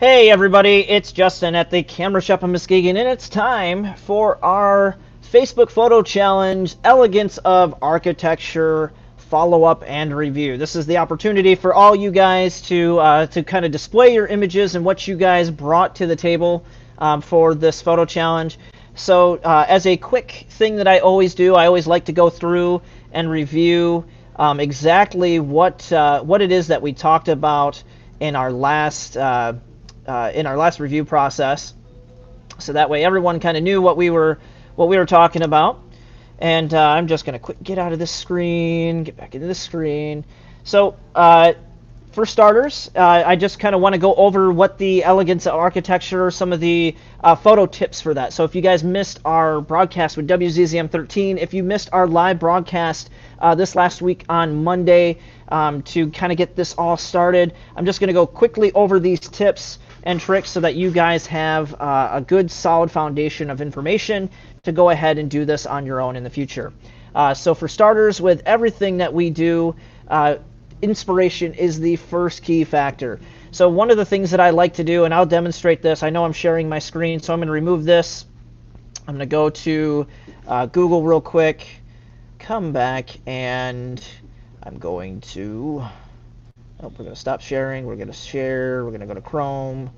Hey everybody, it's Justin at the Camera Shop in Muskegon, and it's time for our Facebook photo challenge, Elegance of Architecture follow-up and review. This is the opportunity for all you guys to kind of display your images and what you guys brought to the table for this photo challenge. So as a quick thing that I always do, I always like to go through and review exactly what it is that we talked about in our last review process, so that way everyone kind of knew what we were talking about. And I'm just going to get out of this screen, get back into this screen. So for starters, I just kind of want to go over what the Elegance of Architecture, some of the photo tips for that. So if you guys missed our broadcast with WZZM13, if you missed our live broadcast this last week on Monday, to kind of get this all started, I'm just going to go quickly over these tips and tricks so that you guys have a good solid foundation of information to go ahead and do this on your own in the future. So for starters, with everything that we do, inspiration is the first key factor. So one of the things that I like to do, and I'll demonstrate this, I know I'm sharing my screen, so I'm going to remove this. I'm going to go to Google real quick, come back, and I'm going to, we're going to stop sharing, we're going to share, we're going to go to Chrome,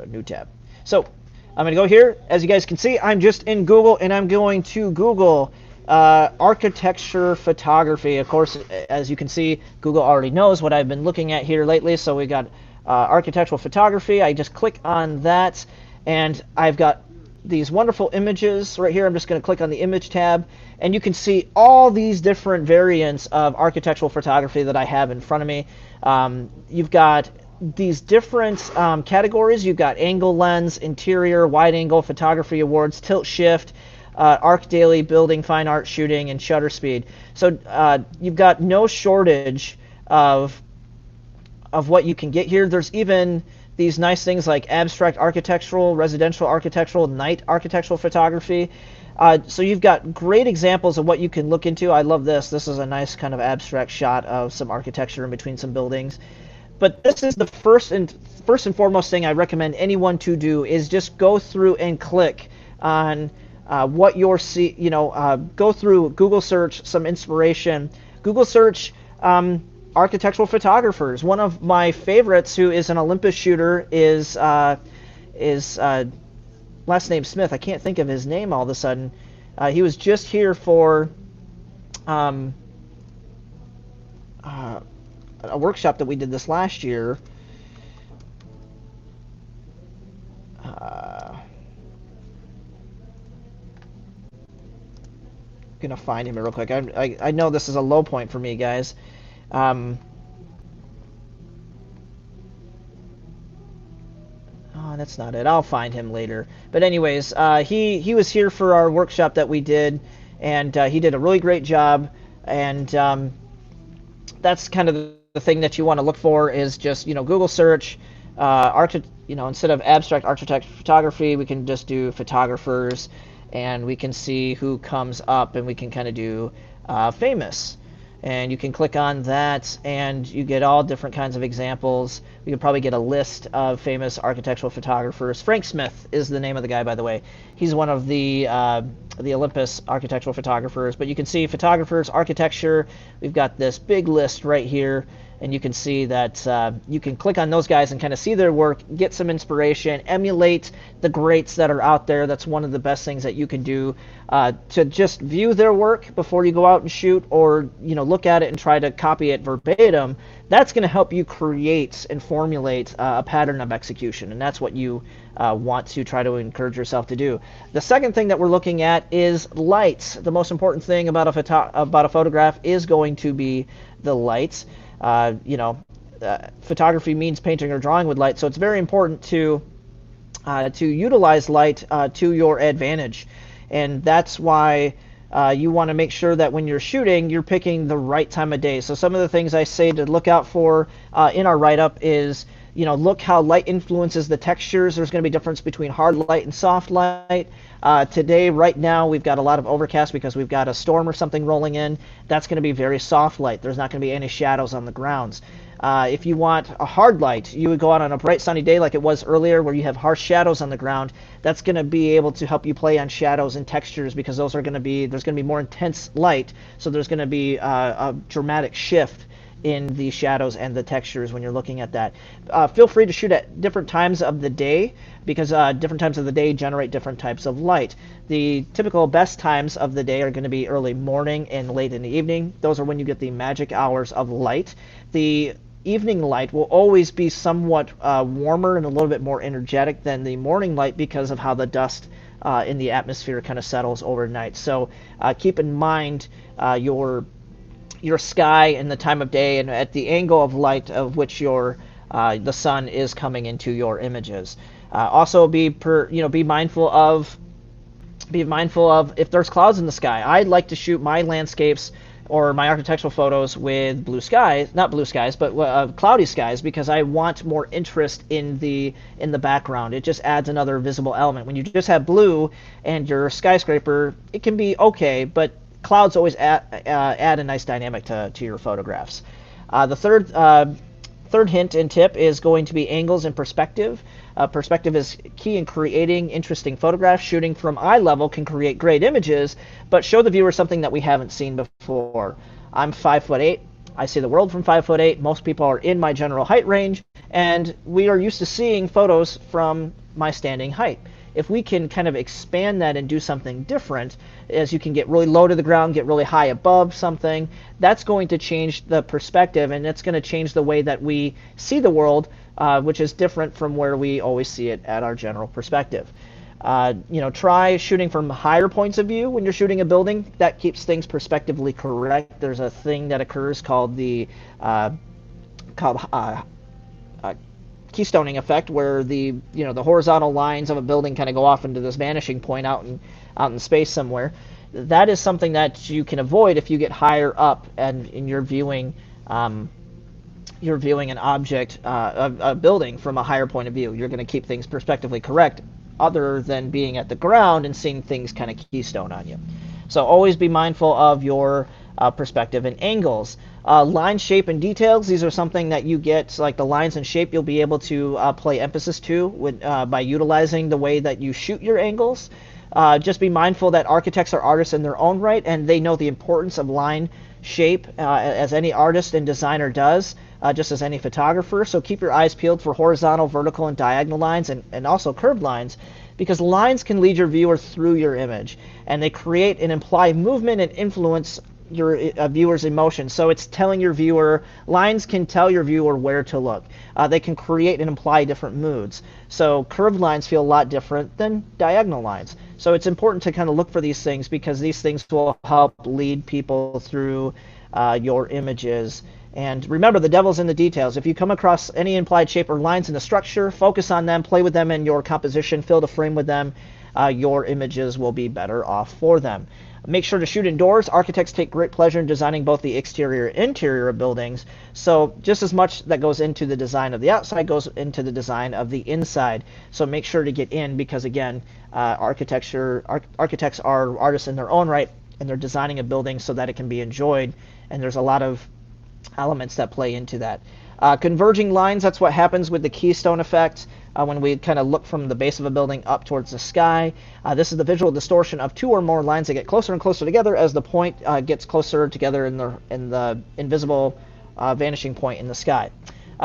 new tab. So I'm going to go here. As you guys can see, I'm just in Google, and I'm going to Google architecture photography. Of course, as you can see, Google already knows what I've been looking at here lately, so we got architectural photography. I just click on that, and I've got these wonderful images right here. I'm just going to click on the image tab, and you can see all these different variants of architectural photography that I have in front of me. You've got these different categories. You've got angle lens, interior, wide angle photography awards, tilt shift, arc daily, building, fine art, shooting, and shutter speed. So you've got no shortage of what you can get here. There's even these nice things like abstract architectural, residential architectural, night architectural photography. So you've got great examples of what you can look into. I love this. This is a nice kind of abstract shot of some architecture in between some buildings. But this is the first and foremost thing I recommend anyone to do, is just go through and click on what you're go through Google search some inspiration. Google search architectural photographers. One of my favorites, who is an Olympus shooter, is last name Smith. I can't think of his name all of a sudden. He was just here for a workshop that we did this last year. Gonna find him real quick. I know this is a low point for me, guys. Oh, that's not it. I'll find him later. But anyways, he was here for our workshop that we did, and he did a really great job. And that's kind of the thing that you want to look for, is just Google search instead of abstract architecture photography, we can just do photographers, and we can see who comes up, and we can kind of do famous. And you can click on that, and you get all different kinds of examples. We could probably get a list of famous architectural photographers. Frank Smith is the name of the guy, by the way. He's one of the Olympus architectural photographers. But you can see photographers, architecture. We've got this big list right here, and you can see that you can click on those guys and kind of see their work, get some inspiration, emulate the greats that are out there. That's one of the best things that you can do, to just view their work before you go out and shoot, or look at it and try to copy it verbatim. That's going to help you create and formulate a pattern of execution, and that's what you want to try to encourage yourself to do. The second thing that we're looking at is lights. The most important thing about a photograph is going to be the lights. Photography means painting or drawing with light, so it's very important to utilize light to your advantage, and that's why you want to make sure that when you're shooting, you're picking the right time of day. So some of the things I say to look out for in our write-up is, look how light influences the textures. There's going to be a difference between hard light and soft light. Today, right now, we've got a lot of overcast because we've got a storm or something rolling in. That's going to be very soft light. There's not going to be any shadows on the grounds. If you want a hard light, you would go out on a bright sunny day like it was earlier where you have harsh shadows on the ground. That's going to be able to help you play on shadows and textures because there's going to be more intense light, so there's going to be a dramatic shift in the shadows and the textures when you're looking at that. Feel free to shoot at different times of the day because different times of the day generate different types of light. The typical best times of the day are going to be early morning and late in the evening. Those are when you get the magic hours of light. The evening light will always be somewhat warmer and a little bit more energetic than the morning light because of how the dust in the atmosphere kind of settles overnight. So keep in mind your sky and the time of day and at the angle of light of which the sun is coming into your images. Also be mindful of if there's clouds in the sky. I like to shoot my landscapes or my architectural photos with blue skies, not blue skies, but cloudy skies, because I want more interest in the background. It just adds another visible element. When you just have blue and your skyscraper, it can be okay, but clouds always add a nice dynamic to your photographs. The third hint and tip is going to be angles and perspective. Perspective is key in creating interesting photographs. Shooting from eye level can create great images, but show the viewer something that we haven't seen before. I'm 5'8". I see the world from 5'8". Most people are in my general height range, and we are used to seeing photos from my standing height. If we can kind of expand that and do something different, as you can get really low to the ground, get really high above something, that's going to change the perspective, and it's going to change the way that we see the world, which is different from where we always see it at our general perspective. Try shooting from higher points of view when you're shooting a building. That keeps things perspectively correct. There's a thing that occurs called the keystoning effect, where the horizontal lines of a building kind of go off into this vanishing point out in space somewhere. That is something that you can avoid if you get higher up and you're viewing an object, a building from a higher point of view. You're going to keep things perspectively correct, other than being at the ground and seeing things kind of keystone on you. So always be mindful of your perspective and angles. Line, shape, and details. These are something that you get, like the lines and shape, you'll be able to play emphasis to by utilizing the way that you shoot your angles. Just be mindful that architects are artists in their own right, and they know the importance of line, shape, as any artist and designer does, just as any photographer. So keep your eyes peeled for horizontal, vertical, and diagonal lines, and also curved lines, because lines can lead your viewer through your image, and they create and imply movement and influence your viewer's emotion. So it's telling your viewer, lines can tell your viewer where to look. They can create and imply different moods. So curved lines feel a lot different than diagonal lines. So it's important to kind of look for these things, because these things will help lead people through your images. And remember, the devil's in the details. If you come across any implied shape or lines in the structure, focus on them, play with them in your composition, fill the frame with them. Your images will be better off for them. Make sure to shoot indoors. Architects take great pleasure in designing both the exterior and interior of buildings. So just as much that goes into the design of the outside goes into the design of the inside. So make sure to get in, because again, architects are artists in their own right, and they're designing a building so that it can be enjoyed. And there's a lot of elements that play into that. Converging lines, that's what happens with the keystone effect when we kind of look from the base of a building up towards the sky. This is the visual distortion of two or more lines that get closer and closer together as the point gets closer together in the invisible vanishing point in the sky.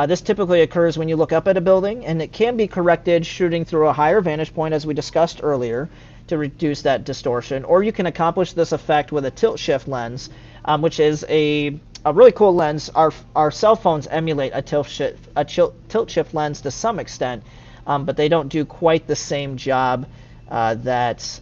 This typically occurs when you look up at a building, and it can be corrected shooting through a higher vantage point, as we discussed earlier, to reduce that distortion. Or you can accomplish this effect with a tilt shift lens, which is a really cool lens. Our cell phones emulate a tilt shift lens to some extent, but they don't do quite the same job that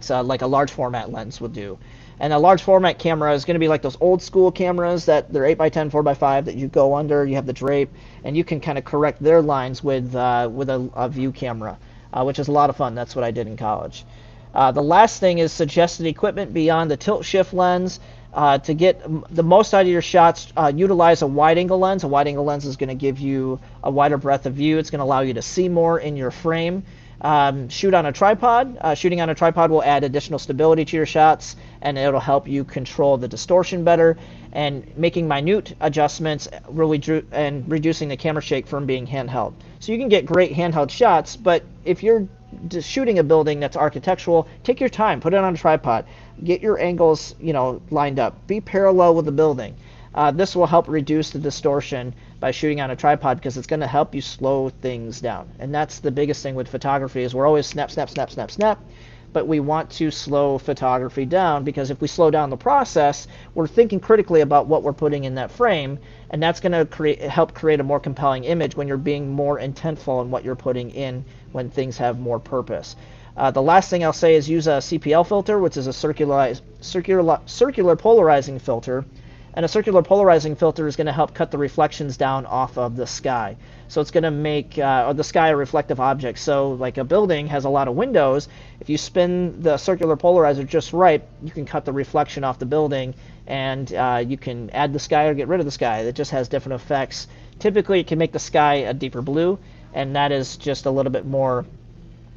like a large format lens would do. And a large format camera is going to be like those old school cameras that they're 8x10, 4x5 that you go under, you have the drape, and you can kind of correct their lines with a view camera, which is a lot of fun. That's what I did in college. The last thing is suggested equipment beyond the tilt shift lens. To get the most out of your shots, utilize a wide angle lens. A wide angle lens is going to give you a wider breadth of view. It's going to allow you to see more in your frame. Shoot on a tripod. Shooting on a tripod will add additional stability to your shots, and it'll help you control the distortion better. and making minute adjustments, really and reducing the camera shake from being handheld. So you can get great handheld shots, but if you're just shooting a building that's architectural, take your time, put it on a tripod, get your angles, lined up, be parallel with the building. This will help reduce the distortion by shooting on a tripod, because it's going to help you slow things down. And that's the biggest thing with photography, is we're always snap, snap, snap, snap, snap. But we want to slow photography down, because if we slow down the process, we're thinking critically about what we're putting in that frame, and that's going to help create a more compelling image when you're being more intentful in what you're putting in, when things have more purpose. The last thing I'll say is use a CPL filter, which is a circular polarizing filter. And a circular polarizing filter is going to help cut the reflections down off of the sky. So it's going to make the sky a reflective object. So like a building has a lot of windows. If you spin the circular polarizer just right, you can cut the reflection off the building, and you can add the sky or get rid of the sky. It just has different effects. Typically, it can make the sky a deeper blue, and that is just a little bit more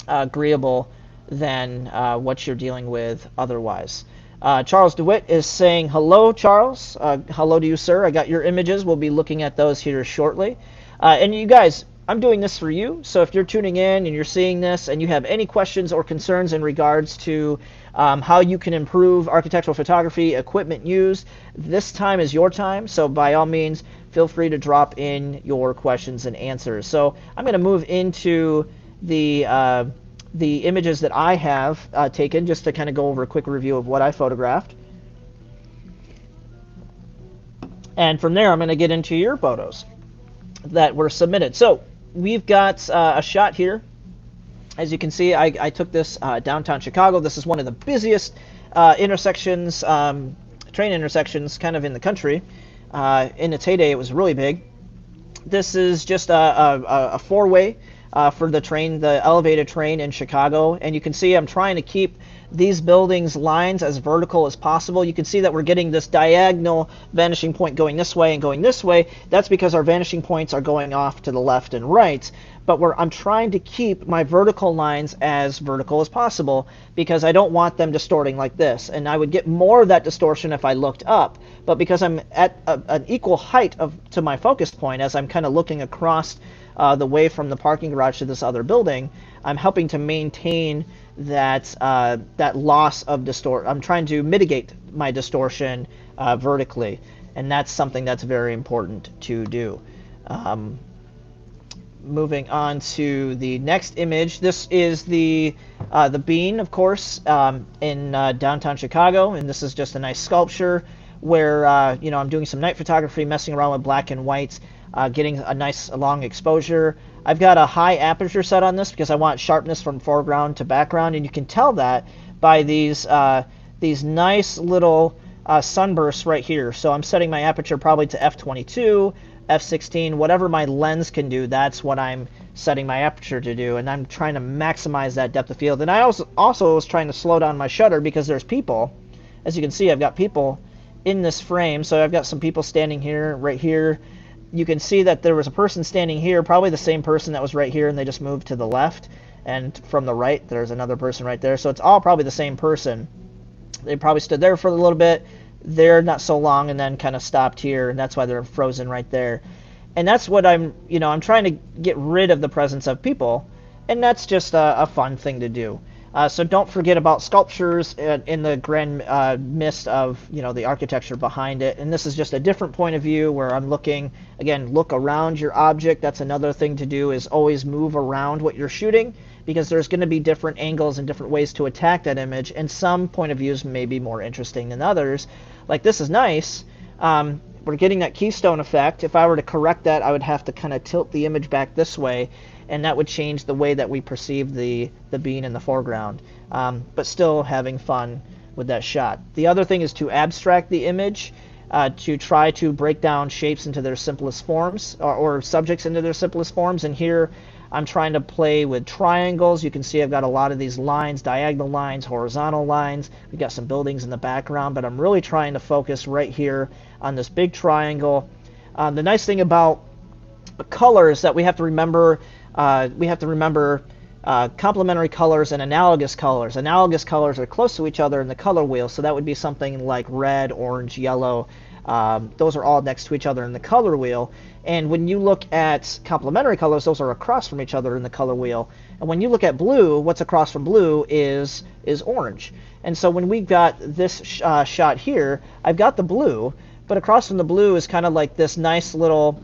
agreeable than what you're dealing with otherwise. Charles DeWitt is saying hello, Charles. Hello to you, sir. I got your images. We'll be looking at those here shortly. And you guys, I'm doing this for you. So if you're tuning in and you're seeing this and you have any questions or concerns in regards to how you can improve architectural photography, equipment used, this time is your time. So by all means, feel free to drop in your questions and answers. So I'm going to move into the images that I have taken, just to kind of go over a quick review of what I photographed. And from there, I'm going to get into your photos that were submitted. So we've got a shot here. As you can see, I took this downtown Chicago. This is one of the busiest intersections, train intersections kind of in the country. In its heyday, it was really big. This is just a four-way for the train, the elevated train in Chicago. And you can see I'm trying to keep these buildings' lines as vertical as possible. You can see that we're getting this diagonal vanishing point going this way and going this way. That's because our vanishing points are going off to the left and right. But I'm trying to keep my vertical lines as vertical as possible, because I don't want them distorting like this. And I would get more of that distortion if I looked up. But because I'm at an equal height to my focus point, as I'm kind of looking across the way from the parking garage to this other building, I'm helping to maintain that loss of distortion. I'm trying to mitigate my distortion vertically, and that's something that's very important to do. Moving on to the next image. This is the bean, of course, in downtown Chicago, and this is just a nice sculpture where I'm doing some night photography, messing around with black and white, getting a nice long exposure. I've got a high aperture set on this because I want sharpness from foreground to background, and you can tell that by these nice little sunbursts right here. So I'm setting my aperture probably to f22, f16, whatever my lens can do. That's what I'm setting my aperture to do, and I'm trying to maximize that depth of field. And I also was trying to slow down my shutter because there's people. As you can see, I've got people in this frame. So I've got some people standing here, right here. You can see that there was a person standing here, probably the same person that was right here, and they just moved to the left. And from the right, there's another person right there. So it's all probably the same person. They probably stood there for a little bit, there not so long, and then kind of stopped here, and that's why they're frozen right there. And that's what I'm trying to get rid of the presence of people, and that's just a fun thing to do. So don't forget about sculptures in the grand mist of the architecture behind it. And this is just a different point of view where I'm looking, again, look around your object. That's another thing to do, is always move around what you're shooting, because there's going to be different angles and different ways to attack that image, and some point of views may be more interesting than others. Like this is nice. We're getting that keystone effect. If I were to correct that, I would have to kind of tilt the image back this way, and that would change the way that we perceive the bean in the foreground, but still having fun with that shot. The other thing is to abstract the image, to try to break down shapes into their simplest forms, or subjects into their simplest forms. And here I'm trying to play with triangles. You can see I've got a lot of these lines, diagonal lines, horizontal lines. We've got some buildings in the background, but I'm really trying to focus right here on this big triangle. The nice thing about color is that we have to remember complementary colors and analogous colors. Analogous colors are close to each other in the color wheel, so that would be something like red, orange, yellow. Those are all next to each other in the color wheel. And when you look at complementary colors, those are across from each other in the color wheel. And when you look at blue, what's across from blue is orange. And so when we've got this shot here, I've got the blue, but across from the blue is kind of like this nice little,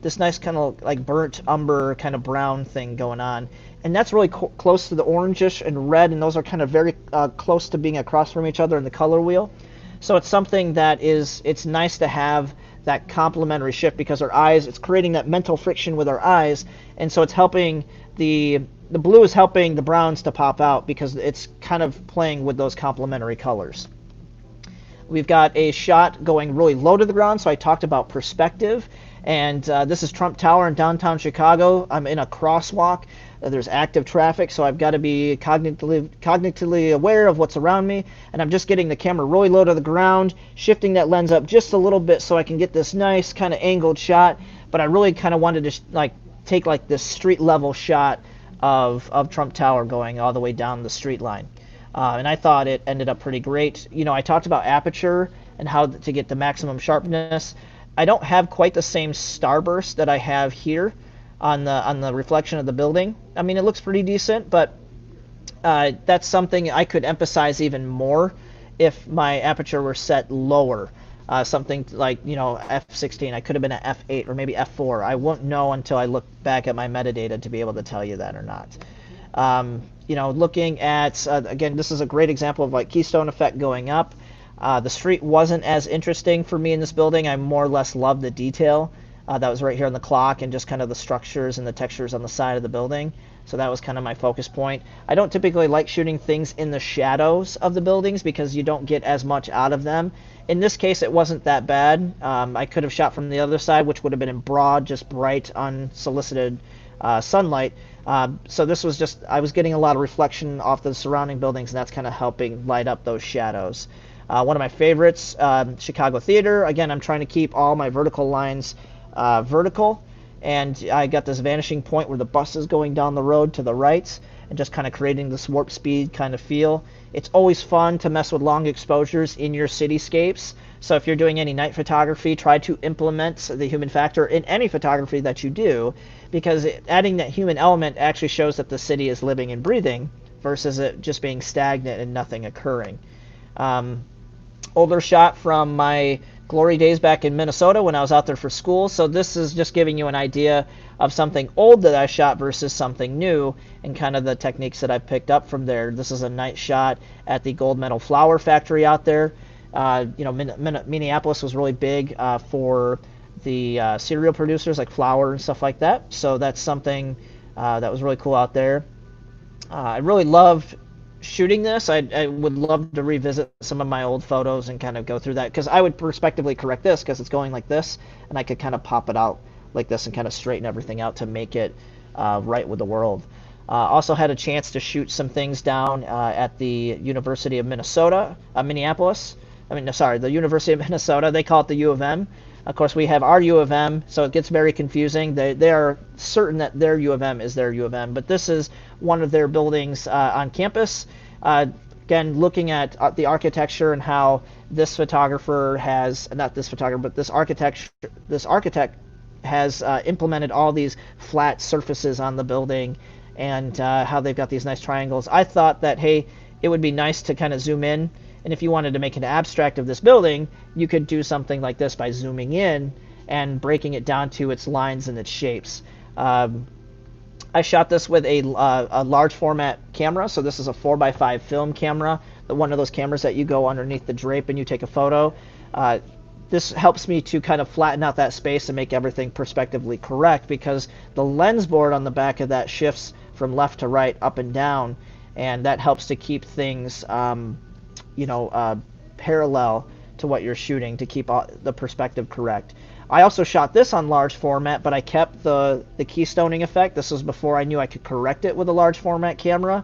this nice kind of like burnt umber kind of brown thing going on. And that's really close to the orangish and red, and those are kind of very close to being across from each other in the color wheel. So it's something that it's nice to have that complementary shift, because our eyes, it's creating that mental friction with our eyes, and so it's helping the blue is helping the browns to pop out because it's kind of playing with those complementary colors. We've got a shot going really low to the ground, so I talked about perspective, and this is Trump Tower in downtown Chicago. I'm in a crosswalk. There's active traffic, so I've got to be cognitively aware of what's around me, and I'm just getting the camera really low to the ground, shifting that lens up just a little bit so I can get this nice kind of angled shot. But I really kind of wanted to take like this street level shot of Trump Tower going all the way down the street line. And I thought it ended up pretty great. You know, I talked about aperture and how to get the maximum sharpness. I don't have quite the same starburst that I have here on the reflection of the building. I mean, it looks pretty decent, but that's something I could emphasize even more if my aperture were set lower. Something like, you know, f16. I could have been at f8 or maybe f4. I won't know until I look back at my metadata to be able to tell you that or not. You know, looking at, again, this is a great example of like keystone effect going up. The street wasn't as interesting for me in this building. I more or less loved the detail that was right here on the clock and just kind of the structures and the textures on the side of the building. So that was kind of my focus point. I don't typically like shooting things in the shadows of the buildings because you don't get as much out of them. In this case, it wasn't that bad. I could have shot from the other side, which would have been in broad, just bright, unsolicited sunlight. So this was just, I was getting a lot of reflection off the surrounding buildings, and that's kind of helping light up those shadows. One of my favorites, Chicago Theater. Again, I'm trying to keep all my vertical lines vertical, and I got this vanishing point where the bus is going down the road to the right and just kind of creating this warp speed kind of feel. It's always fun to mess with long exposures in your cityscapes. So if you're doing any night photography, try to implement the human factor in any photography that you do, because adding that human element actually shows that the city is living and breathing versus it just being stagnant and nothing occurring. Older shot from my glory days back in Minnesota when I was out there for school. So this is just giving you an idea of something old that I shot versus something new and kind of the techniques that I picked up from there. This is a night shot at the Gold Medal Flour Factory out there. You know, Minneapolis was really big for the cereal producers like flour and stuff like that. So that's something that was really cool out there. I really loved shooting this. I would love to revisit some of my old photos and kind of go through that, because I would perspectively correct this because it's going like this, and I could kind of pop it out like this and kind of straighten everything out to make it right with the world. Also had a chance to shoot some things down at the University of Minnesota, Minneapolis. The University of Minnesota. They call it the U of M. Of course, we have our U of M, so it gets very confusing. They are certain that their U of M is their U of M, but this is one of their buildings on campus. Again, looking at the architecture and how this photographer has, not this photographer, but this architect has implemented all these flat surfaces on the building, and how they've got these nice triangles. I thought that, hey, it would be nice to kind of zoom in, and if you wanted to make an abstract of this building, you could do something like this by zooming in and breaking it down to its lines and its shapes. I shot this with a large format camera, so this is a 4x5 film camera, one of those cameras that you go underneath the drape and you take a photo. This helps me to kind of flatten out that space and make everything perspectively correct, because the lens board on the back of that shifts from left to right, up and down, and that helps to keep things parallel to what you're shooting, to keep the perspective correct. I also shot this on large format, but I kept the keystoning effect. This was before I knew I could correct it with a large format camera.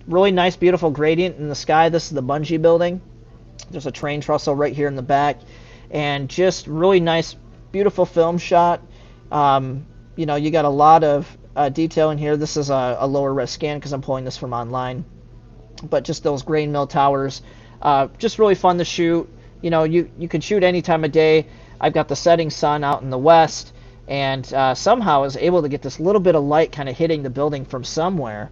Really nice, beautiful gradient in the sky. This is the Bungee building. There's a train trestle right here in the back, and just really nice, beautiful film shot. You got a lot of detail in here. This is a lower res scan because I'm pulling this from online, but just those grain mill towers, just really fun to shoot. you know, you could shoot any time of day. I've got the setting sun out in the west, and somehow I was able to get this little bit of light kind of hitting the building from somewhere,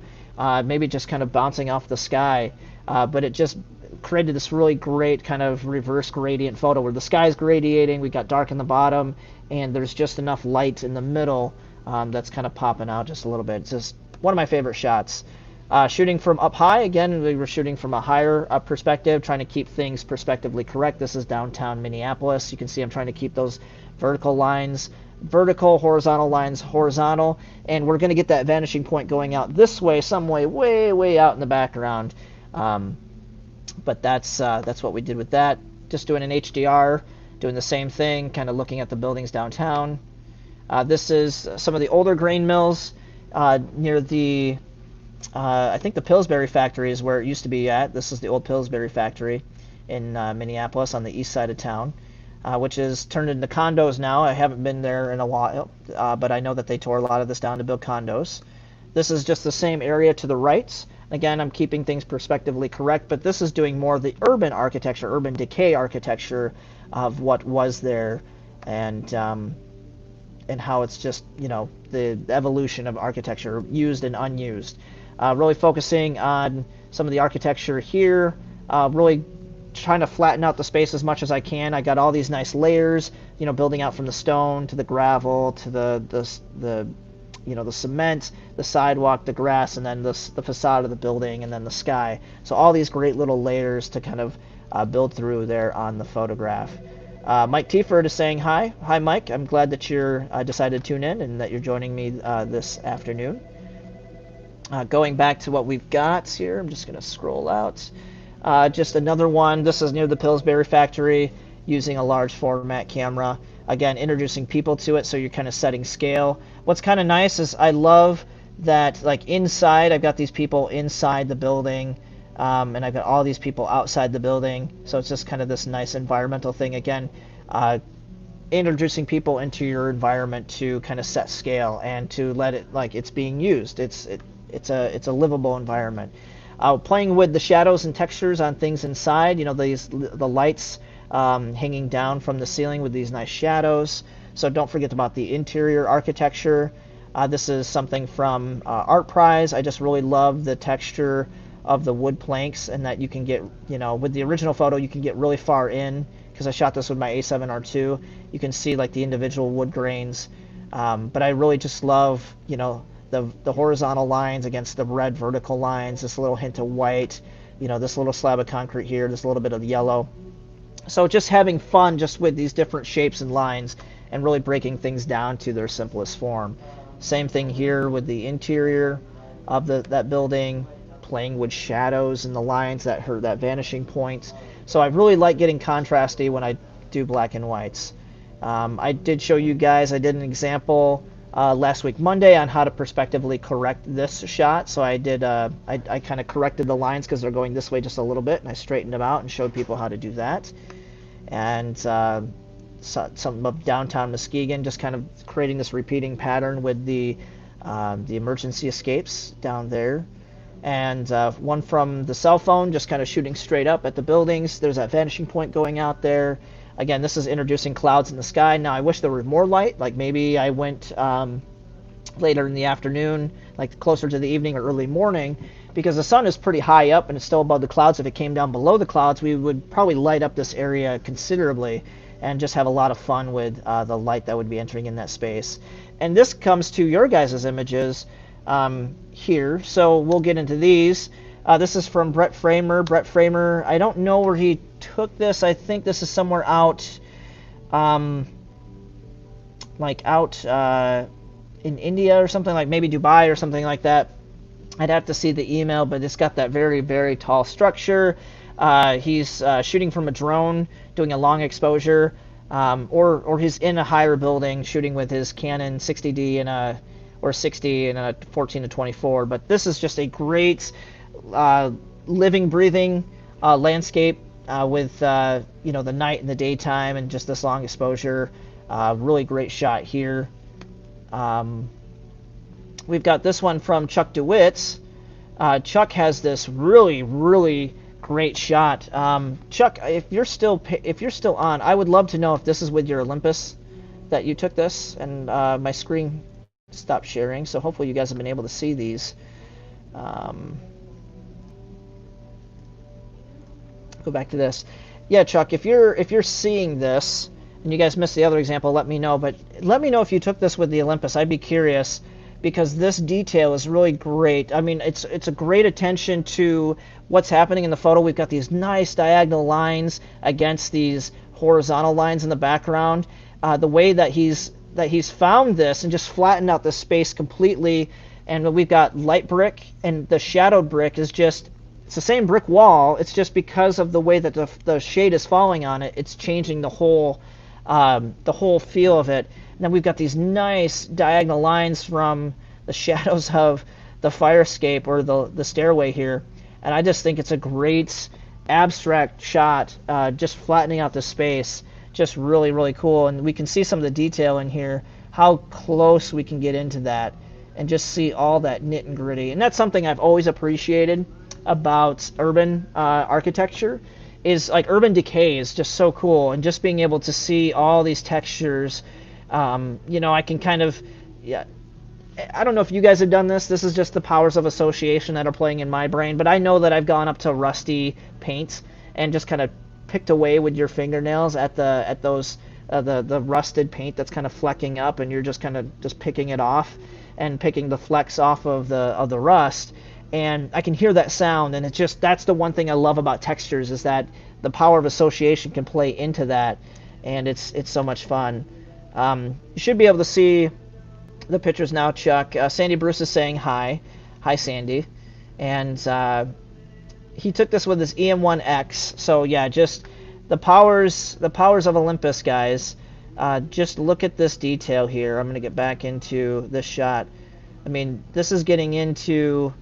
maybe just kind of bouncing off the sky, but it just created this really great kind of reverse gradient photo where the sky's gradiating, we got dark in the bottom, and there's just enough light in the middle that's kind of popping out just a little bit. It's just one of my favorite shots. Shooting from up high, again, we were shooting from a higher perspective, trying to keep things perspectively correct. This is downtown Minneapolis. You can see I'm trying to keep those vertical lines vertical, horizontal lines horizontal, and we're going to get that vanishing point going out this way, some way, way out in the background. But that's what we did with that. Just doing an HDR, doing the same thing, kind of looking at the buildings downtown. This is some of the older grain mills near the, I think the Pillsbury factory is where it used to be at. This is the old Pillsbury factory in Minneapolis on the east side of town, which is turned into condos now. I haven't been there in a while, but I know that they tore a lot of this down to build condos. This is just the same area to the right. Again, I'm keeping things perspectively correct, but this is doing more of the urban architecture, urban decay architecture of what was there, and how it's just, you know, the evolution of architecture, used and unused. Really focusing on some of the architecture here, really trying to flatten out the space as much as I can. I got all these nice layers, you know, building out from the stone to the gravel to the you know, the cement, the sidewalk, the grass, and then the facade of the building, and then the sky. So all these great little layers to kind of build through there on the photograph. Mike Tieford is saying hi. Hi, Mike. I'm glad that you're decided to tune in and that you're joining me this afternoon. Going back to what we've got here, I'm just going to scroll out. Just another one. This is near the Pillsbury factory, using a large format camera. Again, introducing people to it, so you're kind of setting scale. What's kind of nice is I love that, like, inside, I've got these people inside the building, and I've got all these people outside the building. So it's just kind of this nice environmental thing. Again, introducing people into your environment to kind of set scale and to let it, like, it's being used. It's a livable environment. Playing with the shadows and textures on things inside. You know, the lights hanging down from the ceiling with these nice shadows. So don't forget about the interior architecture. This is something from Art Prize. I just really love the texture of the wood planks, and that you can get, you know, with the original photo, you can get really far in, because I shot this with my A7R2. You can see like the individual wood grains, but I really just love, you know, the horizontal lines against the red vertical lines, this little hint of white, you know, this little slab of concrete here, this little bit of yellow. So just having fun just with these different shapes and lines and really breaking things down to their simplest form. Same thing here with the interior of that building, playing with shadows and the lines that hurt that vanishing point. So I really like getting contrasty when I do black and whites. I did show you guys, I did an example last week Monday on how to perspectively correct this shot. So I did, I kind of corrected the lines because they're going this way just a little bit, and I straightened them out and showed people how to do that. And something of downtown Muskegon, just kind of creating this repeating pattern with the emergency escapes down there. And one from the cell phone, just kind of shooting straight up at the buildings. There's that vanishing point going out there. Again, this is introducing clouds in the sky. Now, I wish there were more light. Like maybe I went later in the afternoon, like closer to the evening or early morning, because the sun is pretty high up and it's still above the clouds. If it came down below the clouds, we would probably light up this area considerably and just have a lot of fun with the light that would be entering in that space. And this comes to your guys' images here. So we'll get into these. This is from Brett Framer. Brett Framer, I don't know where he took this. I think this is somewhere out, like out in India or something, like maybe Dubai or something like that. I'd have to see the email, but it's got that very, very tall structure. He's shooting from a drone, doing a long exposure, or he's in a higher building shooting with his Canon 60D or 60 and a 14 to 24. But this is just a great living, breathing landscape with you know, the night and the daytime and just this long exposure. Really great shot here. We've got this one from Chuck DeWitt's. Chuck has this really, really great shot. Chuck, if you're still on, I would love to know if this is with your Olympus that you took this, and my screen stopped sharing, so hopefully you guys have been able to see these. Go back to this. Yeah, Chuck, if you're seeing this and you guys missed the other example, let me know. But let me know if you took this with the Olympus. I'd be curious, because this detail is really great. I mean, it's a great attention to what's happening in the photo. We've got these nice diagonal lines against these horizontal lines in the background. The way that he's found this and just flattened out the space completely. And we've got light brick, and the shadowed brick is just, it's the same brick wall. It's just because of the way that the shade is falling on it, it's changing the whole feel of it. And then we've got these nice diagonal lines from the shadows of the fire escape or the stairway here. And I just think it's a great abstract shot, just flattening out the space. Just really, really cool. And we can see some of the detail in here, how close we can get into that and just see all that nit and gritty. And that's something I've always appreciated about urban architecture, is like urban decay is just so cool, and just being able to see all these textures. You know, I can kind of, yeah, I don't know if you guys have done this. This is just the powers of association that are playing in my brain, but I know that I've gone up to rusty paint and just kind of picked away with your fingernails at those the rusted paint that's kind of flecking up, and you're just kind of just picking it off and picking the flecks off of the rust. And I can hear that sound, and it's just, that's the one thing I love about textures, is that the power of association can play into that, and it's so much fun. You should be able to see the pictures now, Chuck. Sandy Bruce is saying hi. Hi, Sandy. And he took this with his EM1X. So yeah, just the powers of Olympus, guys. Just look at this detail here. I'm going to get back into this shot. I mean, this is getting into,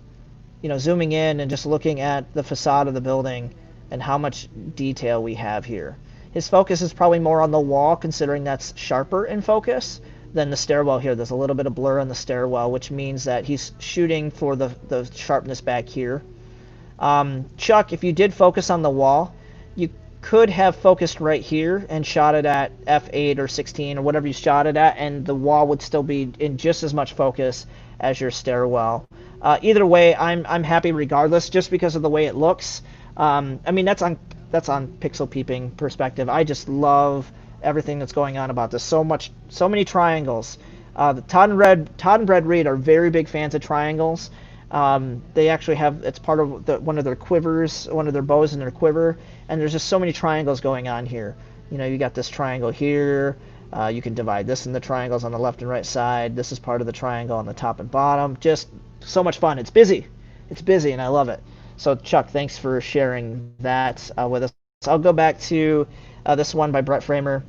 you know, zooming in and just looking at the facade of the building and how much detail we have here. His focus is probably more on the wall, considering that's sharper in focus than the stairwell here. There's a little bit of blur on the stairwell, which means that he's shooting for the sharpness back here. Chuck, if you did focus on the wall, you could have focused right here and shot it at f8 or 16 or whatever you shot it at, and the wall would still be in just as much focus as your stairwell. Either way, I'm happy regardless, just because of the way it looks. I mean, that's on pixel peeping perspective. I just love everything that's going on about this. So many triangles. Todd and Brad Reed are very big fans of triangles. They actually have, it's part of one of their quivers, one of their bows in their quiver, and there's just so many triangles going on here. You know, you got this triangle here. You can divide this into triangles on the left and right side. This is part of the triangle on the top and bottom. Just so much fun. It's busy, and I love it. So Chuck, thanks for sharing that with us. I'll go back to this one by Brett Framer.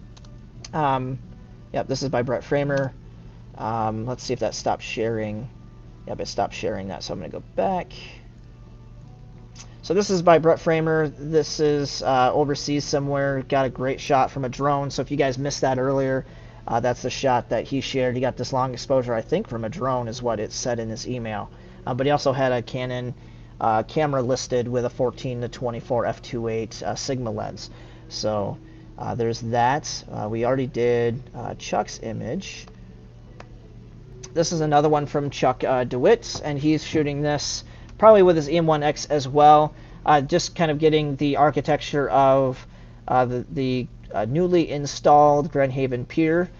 Yep, this is by Brett Framer. Let's see if that stopped sharing. Yep, it stopped sharing that, so I'm going to go back. So this is by Brett Framer. This is overseas somewhere. Got a great shot from a drone. So if you guys missed that earlier, that's the shot that he shared. He got this long exposure, I think, from a drone is what it said in his email. But he also had a Canon camera listed with a 14-24 f2.8 Sigma lens. So there's that. We already did Chuck's image. This is another one from Chuck DeWitt, and he's shooting this probably with his EM1X as well. Just kind of getting the architecture of the newly installed Grand Haven Pier.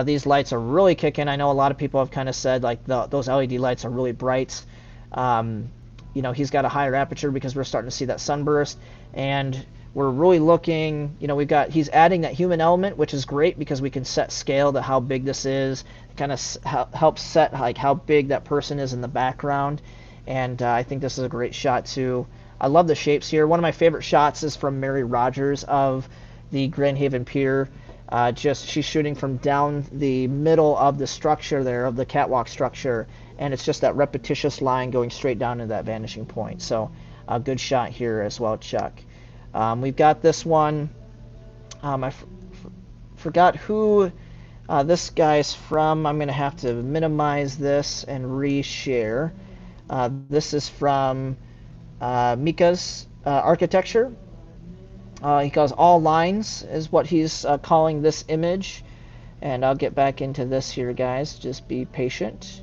These lights are really kicking. I know a lot of people have kind of said like those LED lights are really bright. You know, he's got a higher aperture because we're starting to see that sunburst, and we're really looking, you know, he's adding that human element, which is great because we can set scale to how big this is. It kind of helps set like how big that person is in the background, and I think this is a great shot too. I love the shapes here. One of my favorite shots is from Mary Rogers of the Grand Haven Pier. She's shooting from down the middle of the structure there, of the catwalk structure, and it's just that repetitious line going straight down to that vanishing point. So a good shot here as well, Chuck. We've got this one. I forgot who this guy's from. I'm going to have to minimize this and reshare. This is from Mika's architecture. He calls all lines is what he's calling this image. And I'll get back into this here, guys. Just be patient.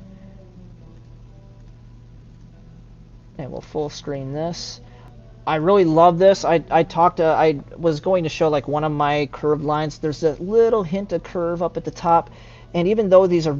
And we'll full screen this. I really love this. I was going to show like one of my curved lines. There's a little hint of curve up at the top. And even though these are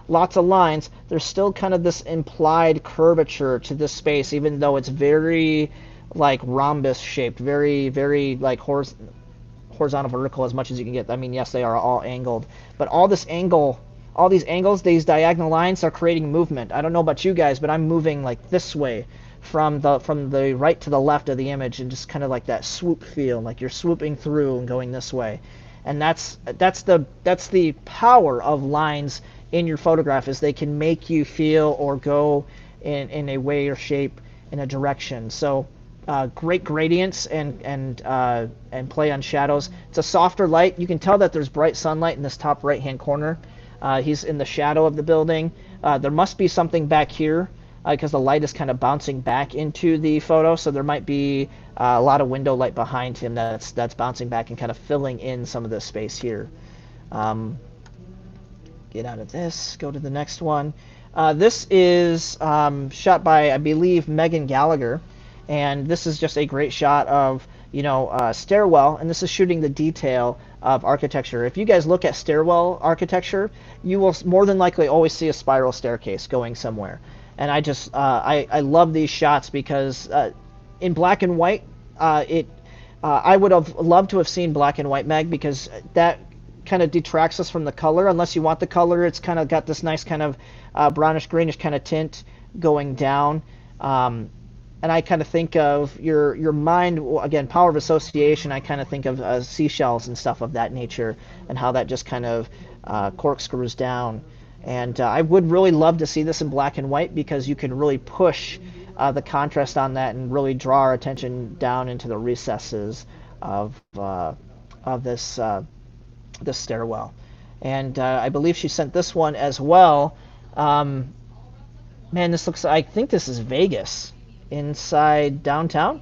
lots of lines, there's still kind of this implied curvature to this space, even though it's very like rhombus shaped, very like horizontal vertical as much as you can get. I mean, yes, they are all angled, but all these angles, these diagonal lines are creating movement. I don't know about you guys, but I'm moving like this way from the right to the left of the image, and just kind of like that swoop feel, like you're swooping through and going this way. And that's the power of lines in your photograph, is they can make you feel or go in a way or shape in a direction. So great gradients and play on shadows. It's a softer light. You can tell that there's bright sunlight in this top right hand corner. He's in the shadow of the building. There must be something back here because the light is kind of bouncing back into the photo, so there might be a lot of window light behind him that's bouncing back and kind of filling in some of this space here. Get out of this, go to the next one. This is shot by, I believe, Megan Gallagher, and this is just a great shot of stairwell, and this is shooting the detail of architecture. If you guys look at stairwell architecture, you will more than likely always see a spiral staircase going somewhere. And I love these shots because in black and white, I would have loved to have seen black and white, Meg, because that kind of detracts us from the color. Unless you want the color, it's kind of got this nice kind of brownish greenish kind of tint going down. And I kind of think of your mind, again, power of association. I kind of think of seashells and stuff of that nature, and how that just kind of corkscrews down. And I would really love to see this in black and white, because you can really push the contrast on that and really draw our attention down into the recesses of this stairwell. And I believe she sent this one as well. Man, this looks, I think this is Vegas, inside downtown,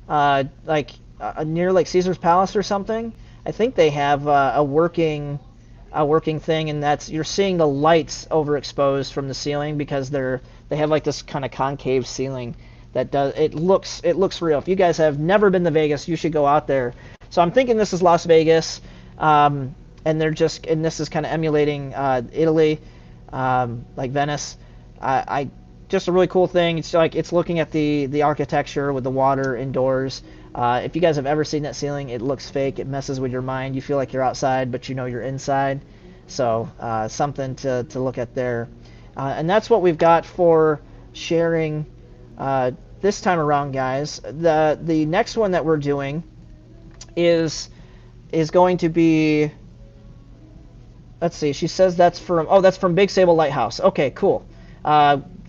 near like Caesar's Palace or something. I think they have a working thing, and that's, you're seeing the lights overexposed from the ceiling because they have like this kind of concave ceiling that it looks real. If you guys have never been to Vegas, you should go out there. So I'm thinking this is Las Vegas, and this is kind of emulating Italy, like Venice. Just a really cool thing. It's like it's looking at the architecture with the water indoors. If you guys have ever seen that ceiling, it looks fake. It messes with your mind. You feel like you're outside, but you know you're inside. So something to look at there. And that's what we've got for sharing this time around, guys. The next one that we're doing is going to be, let's see, she says that's from Big Sable Lighthouse. Okay, cool.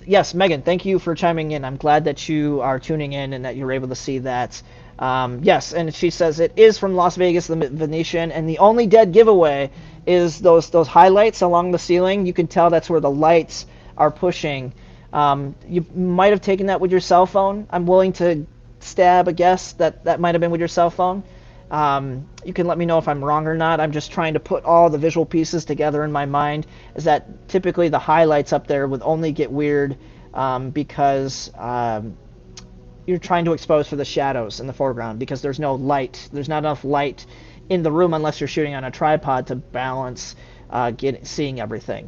Yes, Megan, thank you for chiming in. I'm glad that you are tuning in and that you're able to see that. Yes, and she says it is from Las Vegas, the Venetian, and the only dead giveaway is those highlights along the ceiling. You can tell that's where the lights are pushing. You might have taken that with your cell phone. I'm willing to stab a guess that might have been with your cell phone. You can let me know if I'm wrong or not. I'm just trying to put all the visual pieces together in my mind. Is that typically the highlights up there would only get weird because you're trying to expose for the shadows in the foreground, because there's no light. There's not enough light in the room unless you're shooting on a tripod to balance seeing everything.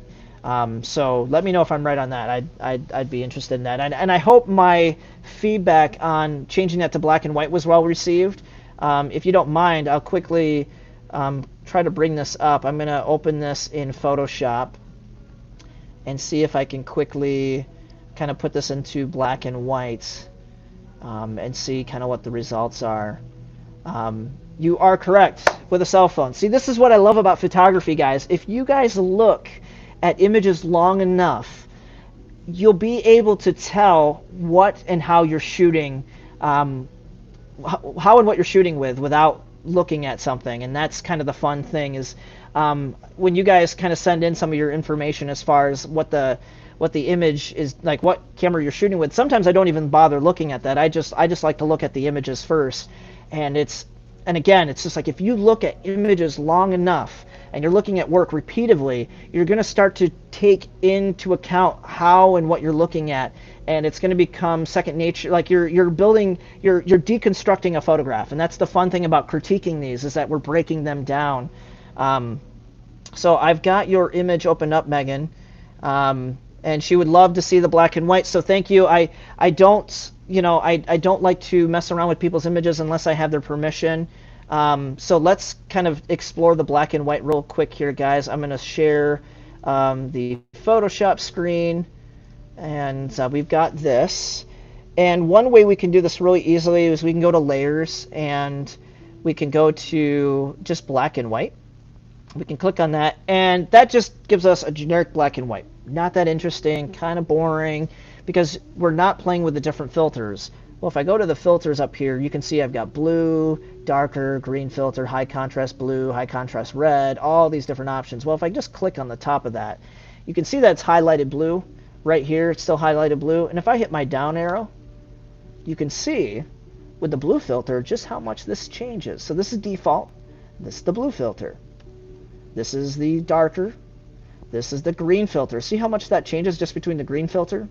So let me know if I'm right on that. I'd be interested in that. And I hope my feedback on changing that to black and white was well received. If you don't mind, I'll quickly try to bring this up. I'm going to open this in Photoshop and see if I can quickly kind of put this into black and white and see kind of what the results are. You are correct with a cell phone. See, this is what I love about photography, guys. If you guys look at images long enough, you'll be able to tell what and how you're shooting, how and what you're shooting with without looking at something. And that's kind of the fun thing, is When you guys kind of send in some of your information as far as what the image is, like what camera you're shooting with, sometimes I don't even bother looking at that. I just like to look at the images first. And again, it's just like if you look at images long enough and you're looking at work repeatedly, you're going to start to take into account how and what you're looking at, and it's going to become second nature. Like you're deconstructing a photograph, and that's the fun thing about critiquing these, is that we're breaking them down. So I've got your image opened up, Megan, and she would love to see the black and white. So thank you. I don't, I don't like to mess around with people's images unless I have their permission. So let's kind of explore the black and white real quick here, guys. I'm going to share the Photoshop screen, and we've got this. And one way we can do this really easily is we can go to layers, and we can go to just black and white. We can click on that, and that just gives us a generic black and white. Not that interesting, kind of boring, because we're not playing with the different filters. Well, if I go to the filters up here, you can see I've got blue, darker, green filter, high contrast blue, high contrast red, all these different options. Well, if I just click on the top of that, you can see that it's highlighted blue. Right here, it's still highlighted blue. And if I hit my down arrow, you can see with the blue filter just how much this changes. So this is default. This is the blue filter. This is the darker. This is the green filter. See how much that changes just between the green filter?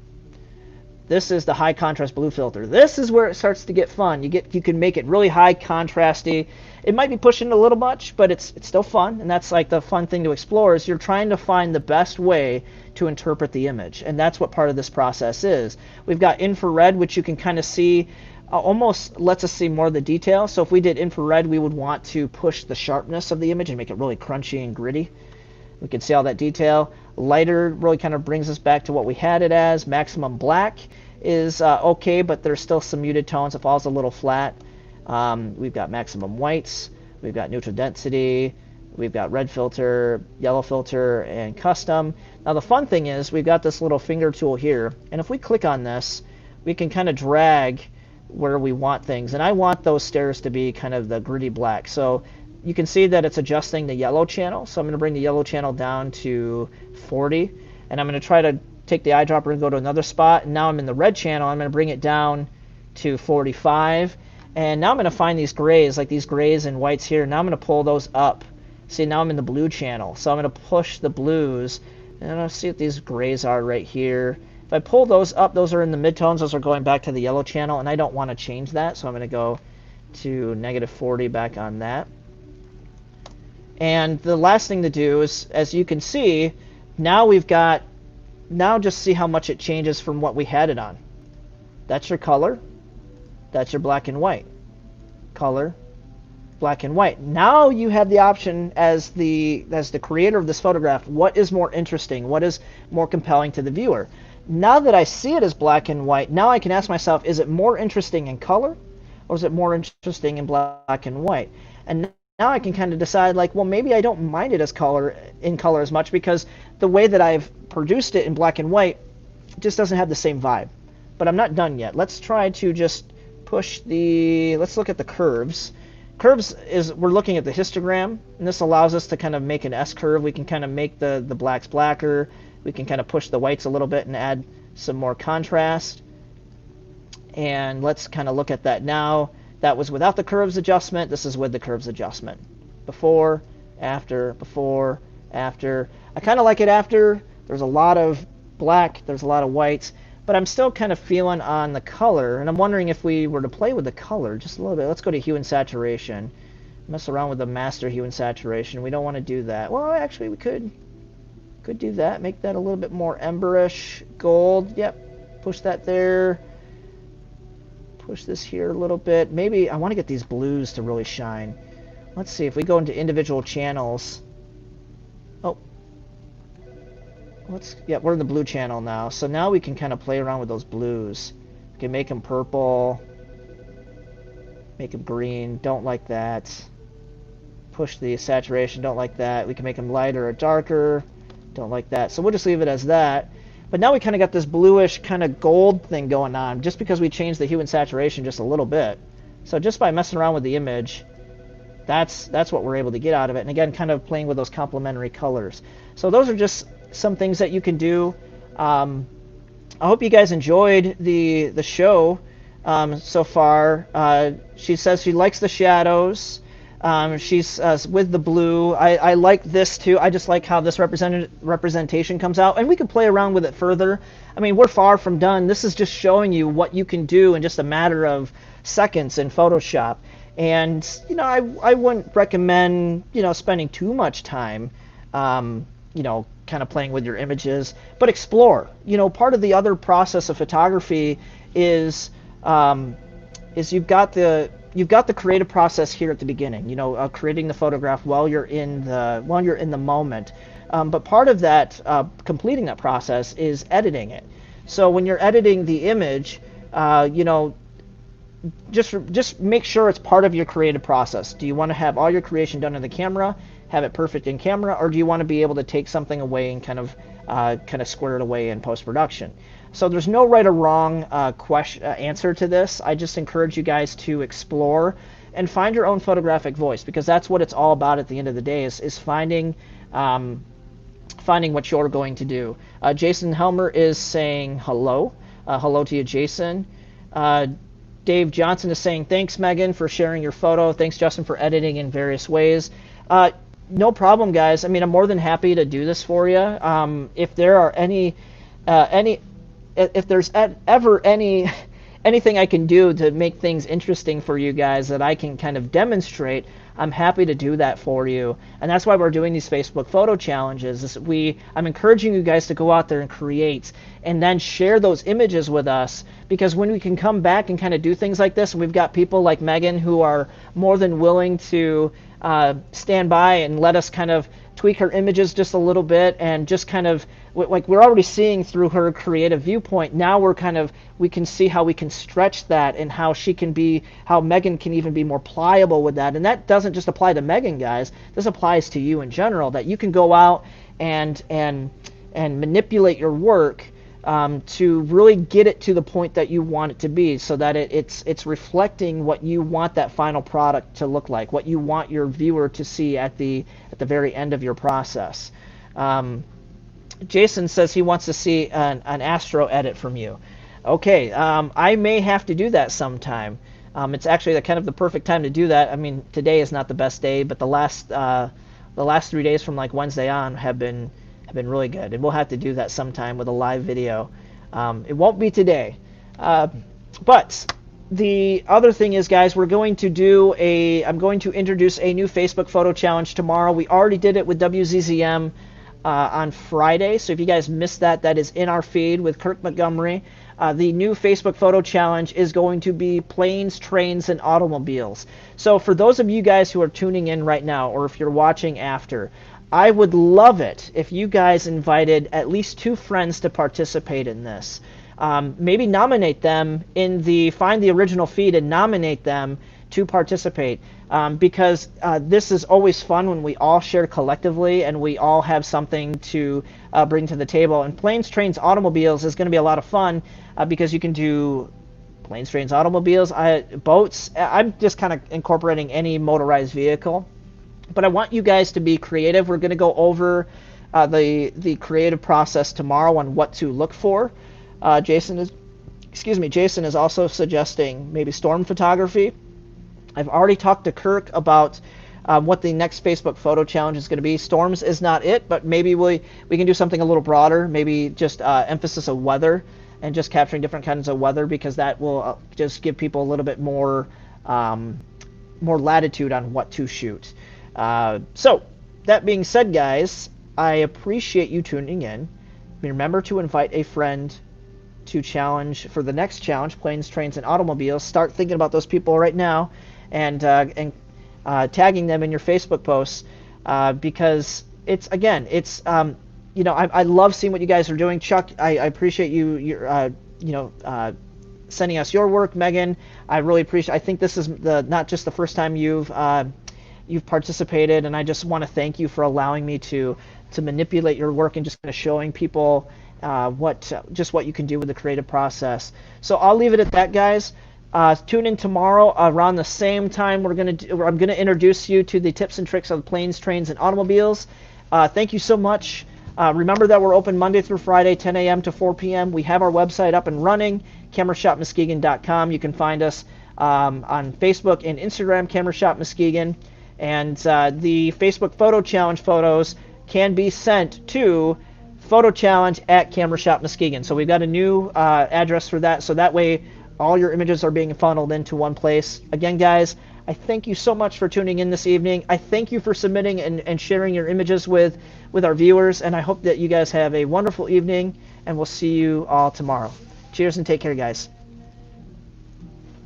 This is the high contrast blue filter. This is where it starts to get fun. You can make it really high contrasty. It might be pushing a little much, but it's still fun, and that's like the fun thing to explore, is you're trying to find the best way to interpret the image, and that's what part of this process is. We've got infrared, which you can kind of see almost lets us see more of the detail. So if we did infrared, we would want to push the sharpness of the image and make it really crunchy and gritty. We can see all that detail. Lighter really kind of brings us back to what we had it as. Maximum black is okay, but there's still some muted tones. It falls a little flat. We've got maximum whites. We've got neutral density. We've got red filter, yellow filter, and custom. Now the fun thing is we've got this little finger tool here, and if we click on this, we can kind of drag where we want things, and I want those stairs to be kind of the gritty black. So you can see that it's adjusting the yellow channel, so I'm going to bring the yellow channel down to 40, and I'm going to try to take the eyedropper and go to another spot, and now I'm in the red channel. I'm going to bring it down to 45, and now I'm going to find these grays, like these grays and whites here. Now I'm going to pull those up. See, now I'm in the blue channel, so I'm going to push the blues, and I'll see what these grays are right here. If I pull those up, those are in the midtones. Those are going back to the yellow channel, and I don't want to change that, so I'm going to go to -40 back on that. And the last thing to do is, as you can see, now just see how much it changes from what we had it on. That's your color. That's your black and white. Color, black and white. Now you have the option as the creator of this photograph, what is more interesting? What is more compelling to the viewer? Now that I see it as black and white, now I can ask myself, is it more interesting in color, or is it more interesting in black and white? And now I can kind of decide, like, well, maybe I don't mind it as color as much, because the way that I've produced it in black and white just doesn't have the same vibe. But I'm not done yet. Let's try to just push let's look at the curves. Curves we're looking at the histogram, and this allows us to kind of make an S-curve. We can kind of make the blacks blacker. We can kind of push the whites a little bit and add some more contrast. And let's kind of look at that now. That was without the curves adjustment. This is with the curves adjustment. Before, after, before, after. I kind of like it after. There's a lot of black, there's a lot of whites, but I'm still kind of feeling on the color, and I'm wondering if we were to play with the color just a little bit. Let's go to hue and saturation. Mess around with the master hue and saturation. We don't want to do that. Well, actually, we could do that. Make that a little bit more emberish gold. Yep. Push that there. Push this here a little bit. Maybe I want to get these blues to really shine. Let's see if we go into individual channels. Oh. We're in the blue channel now. So now we can kind of play around with those blues. We can make them purple. Make them green. Don't like that. Push the saturation. Don't like that. We can make them lighter or darker. Don't like that. So we'll just leave it as that. But now we kind of got this bluish kind of gold thing going on, just because we changed the hue and saturation just a little bit. So just by messing around with the image, That's what we're able to get out of it. And again, kind of playing with those complementary colors. So those are just some things that you can do. I hope you guys enjoyed the show so far. She says she likes the shadows. She's with the blue. I like this too. I just like how this representation comes out, and we can play around with it further. I mean, we're far from done. This is just showing you what you can do in just a matter of seconds in Photoshop. And I wouldn't recommend spending too much time kind of playing with your images, but explore. Part of the other process of photography is you've got the creative process here at the beginning, creating the photograph while you're in the moment. But part of that, completing that process, is editing it. So when you're editing the image, just make sure it's part of your creative process. Do you want to have all your creation done in the camera, have it perfect in camera, or do you want to be able to take something away and kind of square it away in post-production? So there's no right or wrong answer to this. I just encourage you guys to explore and find your own photographic voice, because that's what it's all about at the end of the day, is finding what you're going to do. Jason Helmer is saying hello. Hello to you, Jason. Dave Johnson is saying, thanks, Megan, for sharing your photo. Thanks, Justin, for editing in various ways. No problem, guys. I mean, I'm more than happy to do this for you. If there are if there's ever anything I can do to make things interesting for you guys that I can kind of demonstrate, I'm happy to do that for you. And that's why we're doing these Facebook photo challenges. I'm encouraging you guys to go out there and create, and then share those images with us, because when we can come back and kind of do things like this, and we've got people like Megan who are more than willing to stand by and let us kind of tweak her images just a little bit, and just kind of, like, we're already seeing through her creative viewpoint. Now we can see how we can stretch that, and how Megan can even be more pliable with that. And that doesn't just apply to Megan, guys. This applies to you in general, that you can go out and manipulate your work to really get it to the point that you want it to be, so that it's reflecting what you want that final product to look like, what you want your viewer to see at the very end of your process. Jason says he wants to see an astro edit from you. Okay, I may have to do that sometime. It's actually kind of the perfect time to do that. I mean, today is not the best day, but the last 3 days from like Wednesday on have been really good, and we'll have to do that sometime with a live video. It won't be today, but the other thing is, guys, I'm going to introduce a new Facebook photo challenge tomorrow. We already did it with WZZM on Friday, so if you guys missed that is in our feed with Kirk Montgomery. The new Facebook photo challenge is going to be planes, trains, and automobiles. So for those of you guys who are tuning in right now, or if you're watching after, I would love it if you guys invited at least 2 friends to participate in this. Maybe nominate them find the original feed and nominate them to participate, because this is always fun when we all share collectively and we all have something to bring to the table. And planes, trains, automobiles is going to be a lot of fun, because you can do planes, trains, automobiles, boats. I'm just kind of incorporating any motorized vehicle. But I want you guys to be creative. We're going to go over the creative process tomorrow on what to look for. Jason is also suggesting maybe storm photography. I've already talked to Kirk about what the next Facebook photo challenge is going to be. Storms is not it, but maybe we can do something a little broader. Maybe just emphasis of weather, and just capturing different kinds of weather, because that will just give people a little bit more latitude on what to shoot. So, that being said, guys, I appreciate you tuning in. Remember to invite a friend to challenge for the next challenge, planes, trains, and automobiles. Start thinking about those people right now, and tagging them in your Facebook posts, because I love seeing what you guys are doing. Chuck, I appreciate you sending us your work. Megan, I really appreciate. I think this is not just the first time you've participated, and I just want to thank you for allowing me to manipulate your work and just kind of showing people what you can do with the creative process. So I'll leave it at that, guys. Tune in tomorrow around the same time. I'm gonna introduce you to the tips and tricks of planes, trains, and automobiles. Thank you so much. Remember that we're open Monday through Friday, 10 a.m. to 4 p.m. We have our website up and running, camerashopmuskegon.com. You can find us on Facebook and Instagram, Camera Shop Muskegon. And the Facebook Photo Challenge photos can be sent to photochallenge@camerashopmuskegon. So we've got a new address for that, so that way all your images are being funneled into one place. Again, guys, I thank you so much for tuning in this evening. I thank you for submitting and sharing your images with our viewers, and I hope that you guys have a wonderful evening, and we'll see you all tomorrow. Cheers and take care, guys.